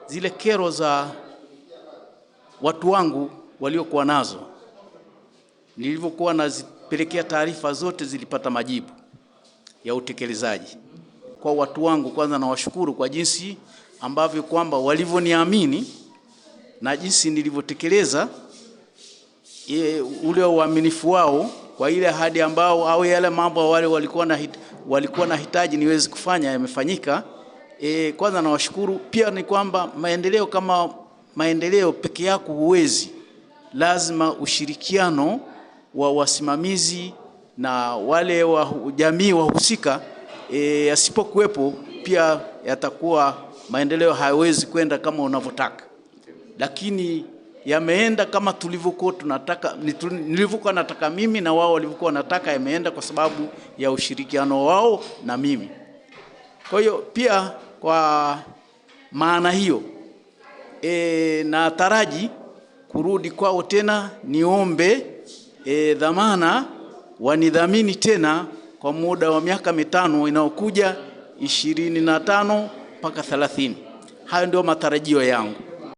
zile kero za watu wangu waliokuwa nazo, nilivyokuwa nazipelekea taarifa zote zilipata majibu ya utekelezaji. Kwa watu wangu kwanza nawashukuru kwa jinsi ambavyo kwamba walivyoniamini na jinsi nilivyotekeleza ule uaminifu wao kwa ile ahadi ambao au yale mambo wale walikuwa na hitaji niweze kufanya yamefanyika. Kwanza nawashukuru. Pia ni kwamba maendeleo kama maendeleo peke yako huwezi, lazima ushirikiano wa wasimamizi na wale wa jamii wahusika. Yasipokuwepo pia yatakuwa maendeleo hayawezi kwenda kama unavyotaka. Lakini yameenda kama tulivyokuwa tunataka, nilivyokuwa nataka mimi na wao walivyokuwa nataka, yameenda kwa sababu ya ushirikiano wao na mimi. Kwa hiyo pia kwa maana hiyo na taraji kurudi kwao tena, niombe dhamana wanidhamini tena kwa muda wa miaka 5 inayokuja 25 mpaka 30. Hayo ndio matarajio yangu.